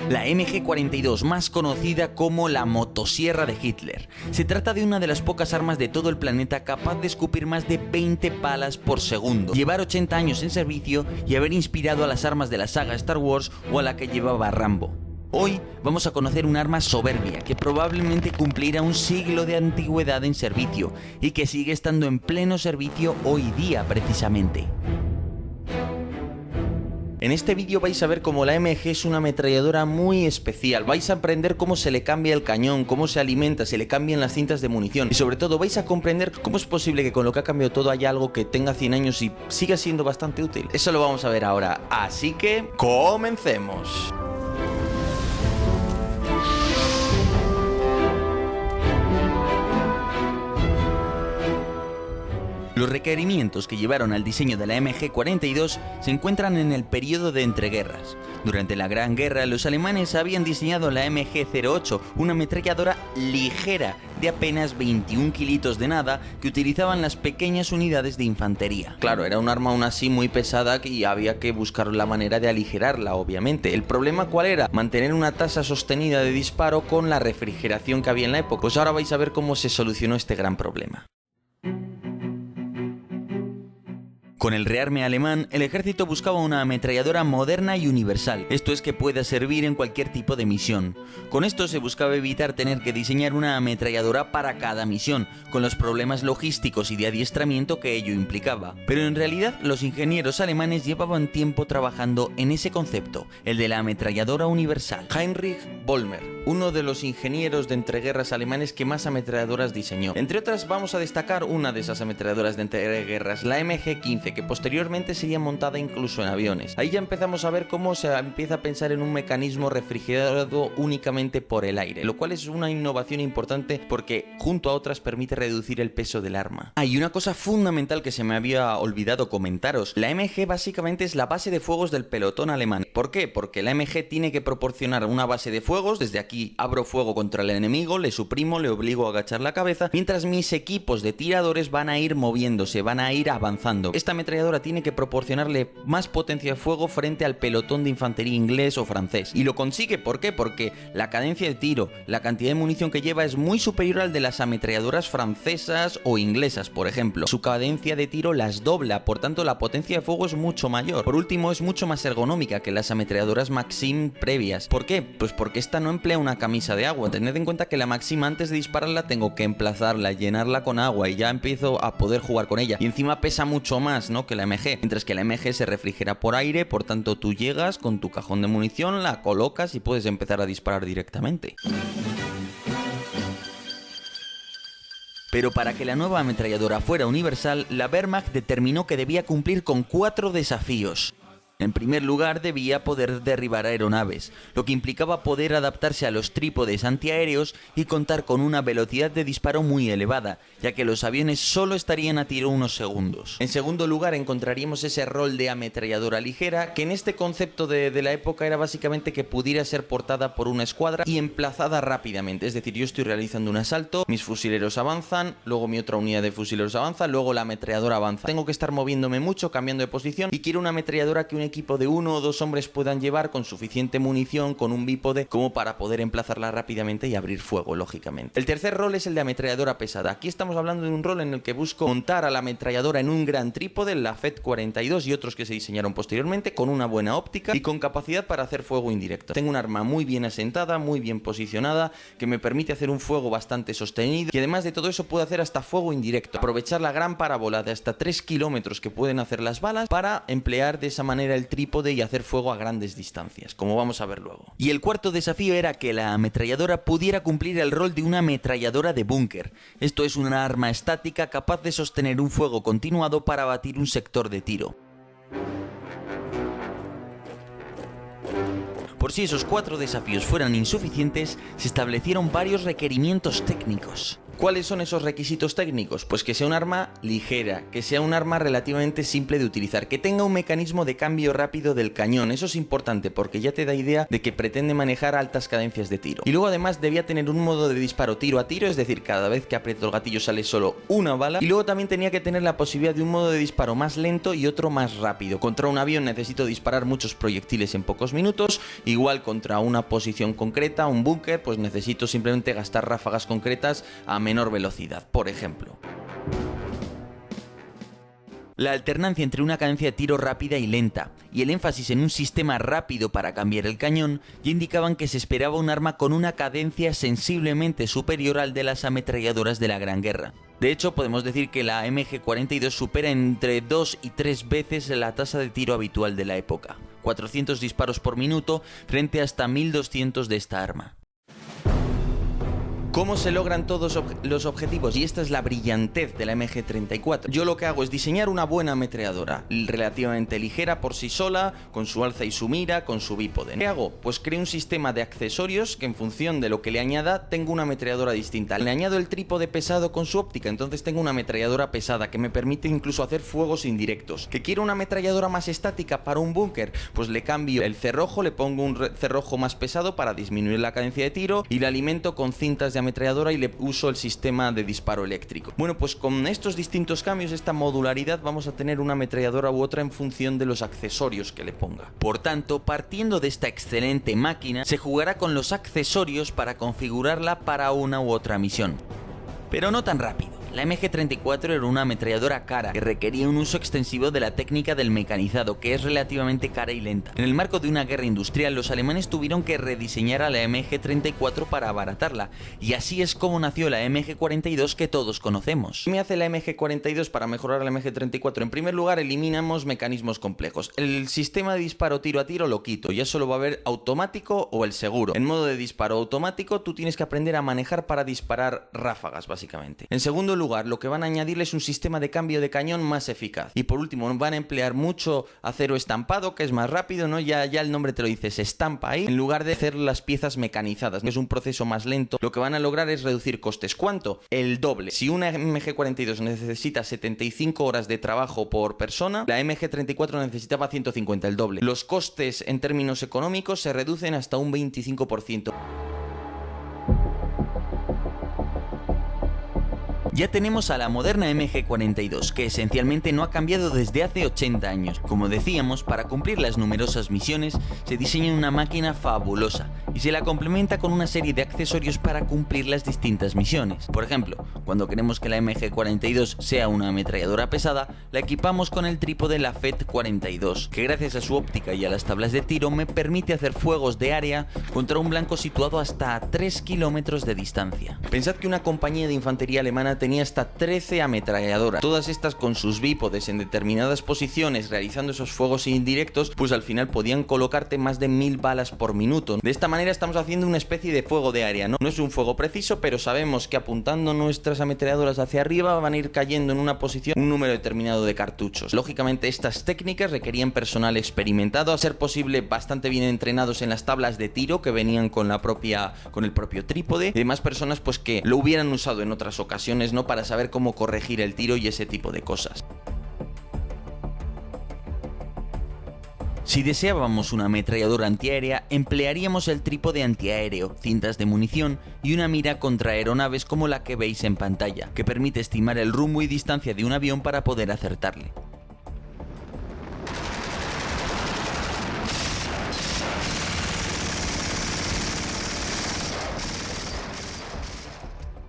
La MG-42, más conocida como la motosierra de Hitler. Se trata de una de las pocas armas de todo el planeta capaz de escupir más de 20 balas por segundo, llevar 80 años en servicio y haber inspirado a las armas de la saga Star Wars o a la que llevaba Rambo. Hoy vamos a conocer un arma soberbia que probablemente cumplirá un siglo de antigüedad en servicio y que sigue estando en pleno servicio hoy día precisamente. En este vídeo vais a ver cómo la MG es una ametralladora muy especial, vais a aprender cómo se le cambia el cañón, cómo se alimenta, se le cambian las cintas de munición y sobre todo vais a comprender cómo es posible que con lo que ha cambiado todo haya algo que tenga 100 años y siga siendo bastante útil. Eso lo vamos a ver ahora, así que ¡comencemos! Los requerimientos que llevaron al diseño de la MG-42 se encuentran en el periodo de entreguerras. Durante la Gran Guerra, los alemanes habían diseñado la MG-08, una ametralladora ligera de apenas 21 kilitos de nada que utilizaban las pequeñas unidades de infantería. Claro, era un arma aún así muy pesada y había que buscar la manera de aligerarla, obviamente. ¿El problema cuál era? Mantener una tasa sostenida de disparo con la refrigeración que había en la época. Pues ahora vais a ver cómo se solucionó este gran problema. Con el rearme alemán, el ejército buscaba una ametralladora moderna y universal, esto es que pueda servir en cualquier tipo de misión. Con esto se buscaba evitar tener que diseñar una ametralladora para cada misión, con los problemas logísticos y de adiestramiento que ello implicaba. Pero en realidad los ingenieros alemanes llevaban tiempo trabajando en ese concepto, el de la ametralladora universal. Heinrich Böhmer, uno de los ingenieros de entreguerras alemanes que más ametralladoras diseñó. Entre otras vamos a destacar una de esas ametralladoras de entreguerras, la MG-15, que posteriormente sería montada incluso en aviones. Ahí ya empezamos a ver cómo se empieza a pensar en un mecanismo refrigerado únicamente por el aire, lo cual es una innovación importante porque junto a otras permite reducir el peso del arma. Hay una cosa fundamental que se me había olvidado comentaros. La MG básicamente es la base de fuegos del pelotón alemán. ¿Por qué? Porque la MG tiene que proporcionar una base de fuegos. Desde aquí abro fuego contra el enemigo, le suprimo, le obligo a agachar la cabeza, mientras mis equipos de tiradores van a ir moviéndose, van a ir avanzando. Esta ametralladora tiene que proporcionarle más potencia de fuego frente al pelotón de infantería inglés o francés. Y lo consigue, ¿por qué? Porque la cadencia de tiro, la cantidad de munición que lleva es muy superior al de las ametralladoras francesas o inglesas, por ejemplo. Su cadencia de tiro las dobla, por tanto la potencia de fuego es mucho mayor. Por último, es mucho más ergonómica que las ametralladoras Maxim previas. ¿Por qué? Pues porque esta no emplea una camisa de agua. Tened en cuenta que la Maxim antes de dispararla tengo que emplazarla, llenarla con agua y ya empiezo a poder jugar con ella. Y encima pesa mucho más, ¿no?, que la MG, mientras que la MG se refrigera por aire, por tanto tú llegas con tu cajón de munición, la colocas y puedes empezar a disparar directamente. Pero para que la nueva ametralladora fuera universal, la Wehrmacht determinó que debía cumplir con 4 desafíos. En primer lugar, debía poder derribar aeronaves, lo que implicaba poder adaptarse a los trípodes antiaéreos y contar con una velocidad de disparo muy elevada, ya que los aviones solo estarían a tiro unos segundos. En segundo lugar, encontraríamos ese rol de ametralladora ligera, que en este concepto de la época era básicamente que pudiera ser portada por una escuadra y emplazada rápidamente. Es decir, yo estoy realizando un asalto, mis fusileros avanzan, luego mi otra unidad de fusileros avanza, luego la ametralladora avanza. Tengo que estar moviéndome mucho, cambiando de posición y quiero una ametralladora que un equipo de 1 o 2 hombres puedan llevar con suficiente munición, con un bípode, como para poder emplazarla rápidamente y abrir fuego, lógicamente. El tercer rol es el de ametralladora pesada. Aquí estamos hablando de un rol en el que busco montar a la ametralladora en un gran trípode, la FET-42 y otros que se diseñaron posteriormente, con una buena óptica y con capacidad para hacer fuego indirecto. Tengo un arma muy bien asentada, muy bien posicionada, que me permite hacer un fuego bastante sostenido y además de todo eso puedo hacer hasta fuego indirecto. Aprovechar la gran parábola de hasta 3 kilómetros que pueden hacer las balas para emplear de esa manera el trípode y hacer fuego a grandes distancias, como vamos a ver luego. Y el cuarto desafío era que la ametralladora pudiera cumplir el rol de una ametralladora de búnker. Esto es una arma estática capaz de sostener un fuego continuado para abatir un sector de tiro. Por si esos 4 desafíos fueran insuficientes, se establecieron varios requerimientos técnicos. ¿Cuáles son esos requisitos técnicos? Pues que sea un arma ligera, que sea un arma relativamente simple de utilizar, que tenga un mecanismo de cambio rápido del cañón. Eso es importante porque ya te da idea de que pretende manejar altas cadencias de tiro. Y luego además debía tener un modo de disparo tiro a tiro, es decir, cada vez que aprieto el gatillo sale solo una bala. Y luego también tenía que tener la posibilidad de un modo de disparo más lento y otro más rápido. Contra un avión necesito disparar muchos proyectiles en pocos minutos, igual contra una posición concreta, un búnker, pues necesito simplemente gastar ráfagas concretas a menor velocidad, por ejemplo. La alternancia entre una cadencia de tiro rápida y lenta, y el énfasis en un sistema rápido para cambiar el cañón, ya indicaban que se esperaba un arma con una cadencia sensiblemente superior al de las ametralladoras de la Gran Guerra. De hecho, podemos decir que la MG42 supera entre 2 y 3 veces la tasa de tiro habitual de la época, 400 disparos por minuto frente a hasta 1200 de esta arma. ¿Cómo se logran todos los objetivos? Y esta es la brillantez de la MG34. Yo lo que hago es diseñar una buena ametralladora, relativamente ligera por sí sola, con su alza y su mira, con su bípode. ¿Qué hago? Pues creo un sistema de accesorios que en función de lo que le añada, tengo una ametralladora distinta. Le añado el trípode pesado con su óptica, entonces tengo una ametralladora pesada que me permite incluso hacer fuegos indirectos. ¿Que quiero una ametralladora más estática para un búnker? Pues le cambio el cerrojo, le pongo un cerrojo más pesado para disminuir la cadencia de tiro y le alimento con cintas de ametralladora y le uso el sistema de disparo eléctrico. Bueno, pues con estos distintos cambios, esta modularidad, vamos a tener una ametralladora u otra en función de los accesorios que le ponga. Por tanto, partiendo de esta excelente máquina, se jugará con los accesorios para configurarla para una u otra misión. Pero no tan rápido. La MG34 era una ametralladora cara que requería un uso extensivo de la técnica del mecanizado, que es relativamente cara y lenta. En el marco de una guerra industrial, los alemanes tuvieron que rediseñar a la MG34 para abaratarla, y así es como nació la MG42 que todos conocemos. ¿Qué me hace la MG42 para mejorar la MG34? En primer lugar, eliminamos mecanismos complejos. El sistema de disparo tiro a tiro lo quito, ya solo va a haber automático o el seguro. En modo de disparo automático, tú tienes que aprender a manejar para disparar ráfagas, básicamente. En segundo lugar, lo que van a añadirle es un sistema de cambio de cañón más eficaz. Y por último, van a emplear mucho acero estampado, que es más rápido, ¿no? Ya el nombre te lo dice, se estampa ahí, en lugar de hacer las piezas mecanizadas, que es un proceso más lento. Lo que van a lograr es reducir costes. ¿Cuánto? El doble. Si una MG42 necesita 75 horas de trabajo por persona, la MG34 necesitaba 150, el doble. Los costes en términos económicos se reducen hasta un 25%. Ya tenemos a la moderna MG42, que esencialmente no ha cambiado desde hace 80 años. Como decíamos, para cumplir las numerosas misiones, se diseña una máquina fabulosa y se la complementa con una serie de accesorios para cumplir las distintas misiones. Por ejemplo, cuando queremos que la MG42 sea una ametralladora pesada, la equipamos con el trípode Lafette 42, que gracias a su óptica y a las tablas de tiro me permite hacer fuegos de área contra un blanco situado hasta a 3 kilómetros de distancia. Pensad que una compañía de infantería alemana tenía hasta 13 ametralladoras, todas estas con sus bípodes en determinadas posiciones realizando esos fuegos indirectos, pues al final podían colocarte más de 1000 balas por minuto. De esta manera estamos haciendo una especie de fuego de área, ¿no? No es un fuego preciso, pero sabemos que apuntando nuestras ametralladoras hacia arriba van a ir cayendo en una posición un número determinado de cartuchos. Lógicamente estas técnicas requerían personal experimentado, a ser posible bastante bien entrenados en las tablas de tiro que venían con el propio trípode, y demás personas pues que lo hubieran usado en otras ocasiones, ¿no? Para saber cómo corregir el tiro y ese tipo de cosas. Si deseábamos una ametralladora antiaérea, emplearíamos el trípode antiaéreo, cintas de munición y una mira contra aeronaves como la que veis en pantalla, que permite estimar el rumbo y distancia de un avión para poder acertarle.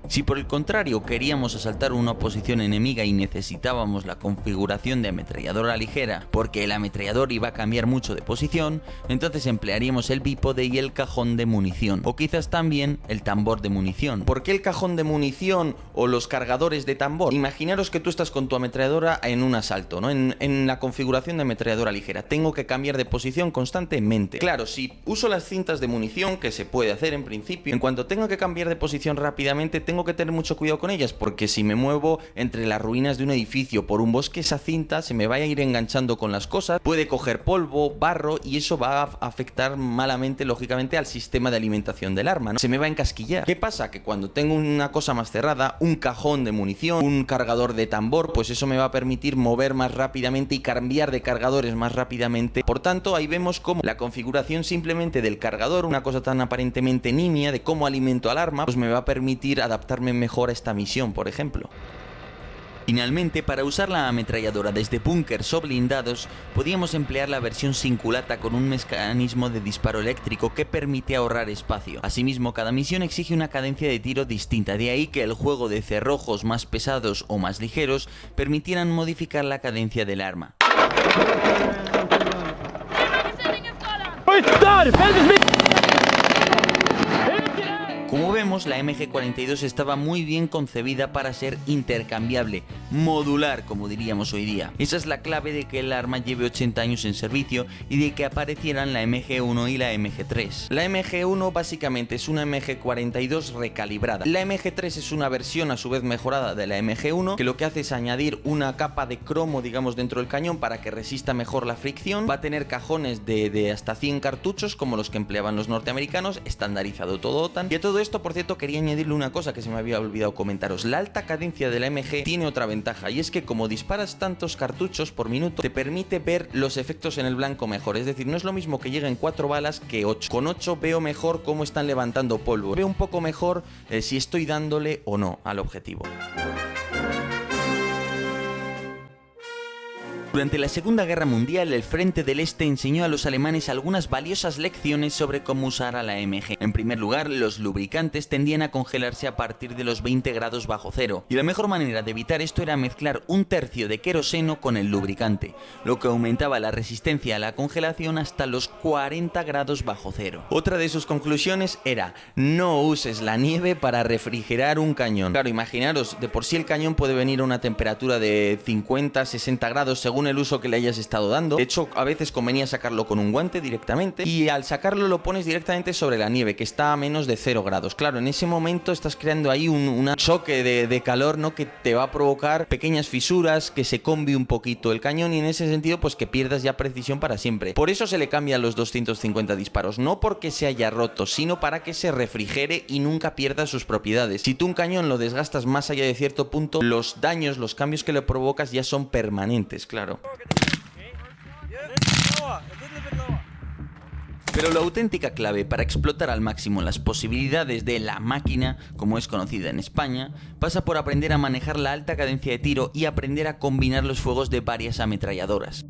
Si por el contrario queríamos asaltar una posición enemiga y necesitábamos la configuración de ametralladora ligera porque el ametrallador iba a cambiar mucho de posición, entonces emplearíamos el bípode y el cajón de munición, o quizás también el tambor de munición. ¿Por qué el cajón de munición o los cargadores de tambor? Imaginaros que tú estás con tu ametralladora en un asalto, ¿no? En la configuración de ametralladora ligera. Tengo que cambiar de posición constantemente. Claro, si uso las cintas de munición, que se puede hacer en principio, en cuanto tengo que cambiar de posición rápidamente, tengo que tener mucho cuidado con ellas, porque si me muevo entre las ruinas de un edificio por un bosque, esa cinta se me va a ir enganchando con las cosas, puede coger polvo, barro, y eso va a afectar malamente, lógicamente, al sistema de alimentación del arma, ¿no? Se me va a encasquillar. ¿Qué pasa? Que cuando tengo una cosa más cerrada, un cajón de munición, un cargador de tambor, pues eso me va a permitir mover más rápidamente y cambiar de cargadores más rápidamente. Por tanto, ahí vemos cómo la configuración simplemente del cargador, una cosa tan aparentemente nimia de cómo alimento al arma, pues me va a permitir adaptarme mejor a esta misión, por ejemplo. Finalmente, para usar la ametralladora desde búnkers o blindados, podíamos emplear la versión sin culata con un mecanismo de disparo eléctrico que permite ahorrar espacio. Asimismo, cada misión exige una cadencia de tiro distinta, de ahí que el juego de cerrojos más pesados o más ligeros permitieran modificar la cadencia del arma. Como vemos, la MG42 estaba muy bien concebida para ser intercambiable, modular, como diríamos hoy día. Esa es la clave de que el arma lleve 80 años en servicio y de que aparecieran la MG1 y la MG3. La MG1 básicamente es una MG42 recalibrada. La MG3 es una versión a su vez mejorada de la MG1, que lo que hace es añadir una capa de cromo, digamos, dentro del cañón para que resista mejor la fricción. Va a tener cajones de hasta 100 cartuchos, como los que empleaban los norteamericanos, estandarizado todo OTAN. Y a todo esto, por cierto, quería añadirle una cosa que se me había olvidado comentaros. La alta cadencia de la MG tiene otra ventaja, y es que como disparas tantos cartuchos por minuto, te permite ver los efectos en el blanco mejor. Es decir, no es lo mismo que lleguen 4 balas que 8. Con 8 veo mejor cómo están levantando polvo. Veo un poco mejor si estoy dándole o no al objetivo. Durante la Segunda Guerra Mundial, el Frente del Este enseñó a los alemanes algunas valiosas lecciones sobre cómo usar a la MG. En primer lugar, los lubricantes tendían a congelarse a partir de los 20 grados bajo cero, y la mejor manera de evitar esto era mezclar un tercio de queroseno con el lubricante, lo que aumentaba la resistencia a la congelación hasta los 40 grados bajo cero. Otra de sus conclusiones era: no uses la nieve para refrigerar un cañón. Claro, imaginaros, de por sí el cañón puede venir a una temperatura de 50-60 grados según el uso que le hayas estado dando. De hecho, a veces convenía sacarlo con un guante directamente, y al sacarlo lo pones directamente sobre la nieve, que está a menos de 0 grados. Claro, en ese momento estás creando ahí un choque de calor, ¿no?, que te va a provocar pequeñas fisuras, que se combi un poquito el cañón, y en ese sentido pues que pierdas ya precisión para siempre. Por eso se le cambian los 250 disparos, no porque se haya roto, sino para que se refrigere y nunca pierda sus propiedades. Si tú un cañón lo desgastas más allá de cierto punto, los daños, los cambios que le provocas ya son permanentes, claro. Pero la auténtica clave para explotar al máximo las posibilidades de la máquina, como es conocida en España, pasa por aprender a manejar la alta cadencia de tiro y aprender a combinar los fuegos de varias ametralladoras.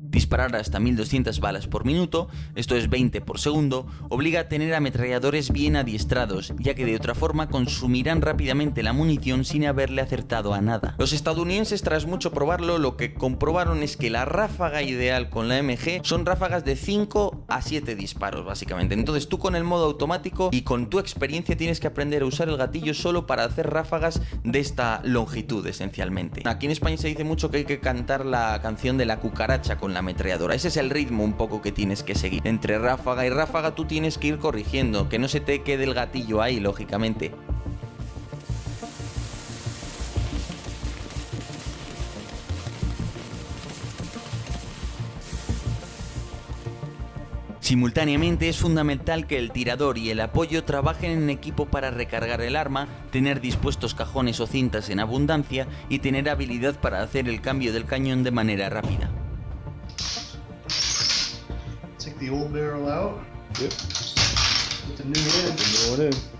Disparar hasta 1200 balas por minuto, esto es 20 por segundo, obliga a tener ametralladores bien adiestrados, ya que de otra forma consumirán rápidamente la munición sin haberle acertado a nada. Los estadounidenses, tras mucho probarlo, lo que comprobaron es que la ráfaga ideal con la MG son ráfagas de 5 a 7 disparos, básicamente. Entonces tú con el modo automático y con tu experiencia tienes que aprender a usar el gatillo solo para hacer ráfagas de esta longitud, esencialmente. Aquí en España se dice mucho que hay que cantar la canción de la cucaracha con la ametralladora. Ese es el ritmo un poco que tienes que seguir. Entre ráfaga y ráfaga tú tienes que ir corrigiendo, que no se te quede el gatillo ahí, lógicamente. Simultáneamente es fundamental que el tirador y el apoyo trabajen en equipo para recargar el arma, tener dispuestos cajones o cintas en abundancia y tener habilidad para hacer el cambio del cañón de manera rápida. Take the old barrel out. Yep. Put the new in.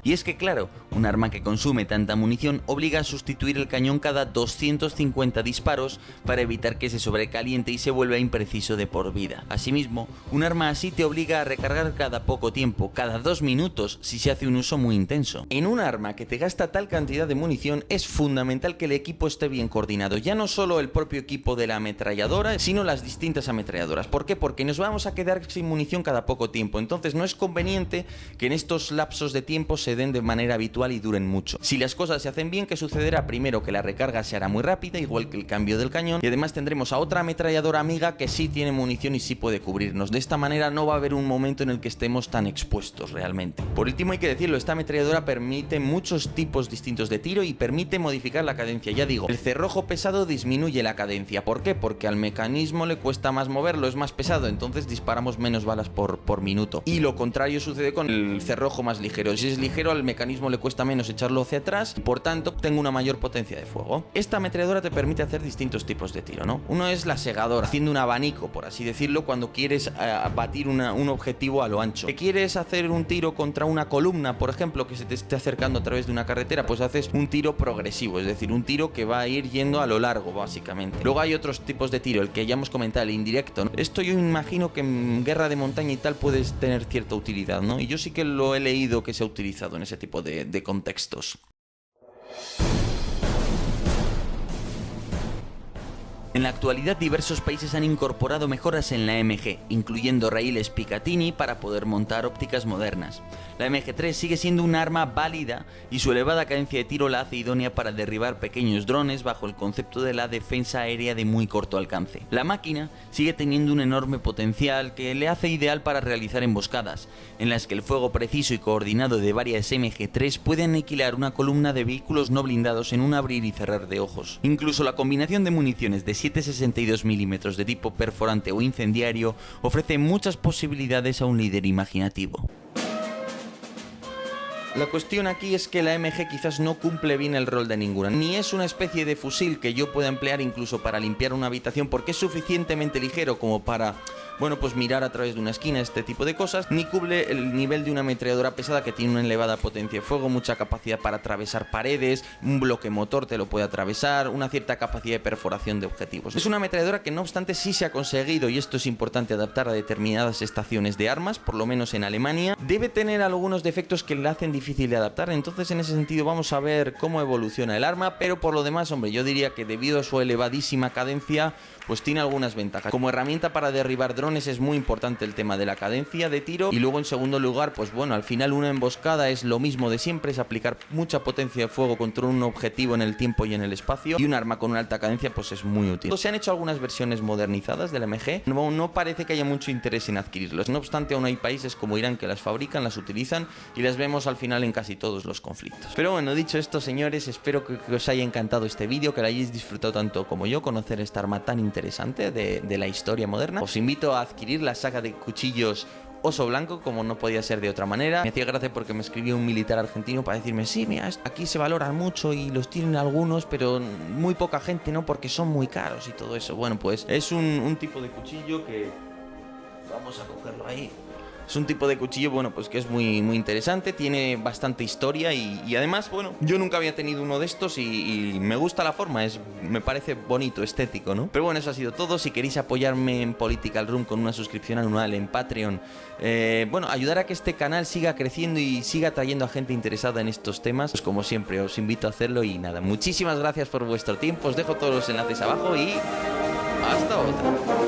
Y es que claro, un arma que consume tanta munición obliga a sustituir el cañón cada 250 disparos para evitar que se sobrecaliente y se vuelva impreciso de por vida. Asimismo, un arma así te obliga a recargar cada poco tiempo, cada 2 minutos, si se hace un uso muy intenso. En un arma que te gasta tal cantidad de munición es fundamental que el equipo esté bien coordinado, ya no solo el propio equipo de la ametralladora, sino las distintas ametralladoras. ¿Por qué? Porque nos vamos a quedar sin munición cada poco tiempo, entonces no es conveniente que en estos lapsos de tiempo se den de manera habitual habitual y duren mucho. Si las cosas se hacen bien, ¿qué sucederá? Primero, que la recarga se hará muy rápida, igual que el cambio del cañón, y además tendremos a otra ametralladora amiga que sí tiene munición y sí puede cubrirnos. De esta manera no va a haber un momento en el que estemos tan expuestos realmente. Por último, hay que decirlo, esta ametralladora permite muchos tipos distintos de tiro y permite modificar la cadencia. Ya digo, el cerrojo pesado disminuye la cadencia. ¿Por qué? Porque al mecanismo le cuesta más moverlo, es más pesado, entonces disparamos menos balas por minuto. Y lo contrario sucede con el cerrojo más ligero. Si es ligero, al mecanismo le cuesta menos echarlo hacia atrás, por tanto tengo una mayor potencia de fuego. Esta ametralladora te permite hacer distintos tipos de tiro, ¿no? Uno es la segadora, haciendo un abanico, por así decirlo, cuando quieres batir un objetivo a lo ancho. ¿Que quieres hacer un tiro contra una columna, por ejemplo, que se te esté acercando a través de una carretera? Pues haces un tiro progresivo, es decir, un tiro que va a ir yendo a lo largo, básicamente. Luego hay otros tipos de tiro, el que ya hemos comentado, el indirecto, ¿no? Esto yo imagino que en guerra de montaña y tal puedes tener cierta utilidad, ¿no? Y yo sí que lo he leído que se ha utilizado en ese tipo de contextos. En la actualidad, diversos países han incorporado mejoras en la MG, incluyendo raíles Picatinny para poder montar ópticas modernas. La MG3 sigue siendo un arma válida y su elevada cadencia de tiro la hace idónea para derribar pequeños drones bajo el concepto de la defensa aérea de muy corto alcance. La máquina sigue teniendo un enorme potencial que le hace ideal para realizar emboscadas, en las que el fuego preciso y coordinado de varias MG3 puede aniquilar una columna de vehículos no blindados en un abrir y cerrar de ojos. Incluso la combinación de municiones de 7,62 mm de tipo perforante o incendiario ofrece muchas posibilidades a un líder imaginativo. La cuestión aquí es que la MG quizás no cumple bien el rol de ninguna. Ni es una especie de fusil que yo pueda emplear incluso para limpiar una habitación porque es suficientemente ligero como para, bueno, pues mirar a través de una esquina, este tipo de cosas, ni cubre el nivel de una ametralladora pesada que tiene una elevada potencia de fuego, mucha capacidad para atravesar paredes, un bloque motor te lo puede atravesar, una cierta capacidad de perforación de objetivos. Es una ametralladora que no obstante sí se ha conseguido, y esto es importante, adaptar a determinadas estaciones de armas, por lo menos en Alemania. Debe tener algunos defectos que la hacen difícil de adaptar, entonces en ese sentido vamos a ver cómo evoluciona el arma, pero por lo demás, hombre, yo diría que debido a su elevadísima cadencia, pues tiene algunas ventajas. Como herramienta para derribar drones es muy importante el tema de la cadencia de tiro, y luego en segundo lugar, pues bueno, al final una emboscada es lo mismo de siempre, es aplicar mucha potencia de fuego contra un objetivo en el tiempo y en el espacio, y un arma con una alta cadencia pues es muy útil. Se han hecho algunas versiones modernizadas de la MG, no parece que haya mucho interés en adquirirlos, no obstante aún hay países como Irán que las fabrican, las utilizan y las vemos al final en casi todos los conflictos. Pero bueno, dicho esto, señores, espero que os haya encantado este vídeo, que lo hayáis disfrutado tanto como yo, conocer esta arma tan interesante de la historia moderna. Os invito a adquirir la saga de cuchillos Oso Blanco, como no podía ser de otra manera. Me hacía gracia porque me escribió un militar argentino para decirme, sí, mira, aquí se valoran mucho y los tienen algunos, pero muy poca gente, ¿no? Porque son muy caros y todo eso. Bueno, pues es un tipo de cuchillo que... Vamos a cogerlo ahí. Es un tipo de cuchillo, bueno, pues que es muy interesante, tiene bastante historia y además, bueno, yo nunca había tenido uno de estos y me gusta la forma, me parece bonito, estético, ¿no? Pero bueno, eso ha sido todo. Si queréis apoyarme en Political Room con una suscripción anual en Patreon, bueno, ayudar a que este canal siga creciendo y siga trayendo a gente interesada en estos temas, pues como siempre os invito a hacerlo. Y nada, muchísimas gracias por vuestro tiempo, os dejo todos los enlaces abajo y hasta otra.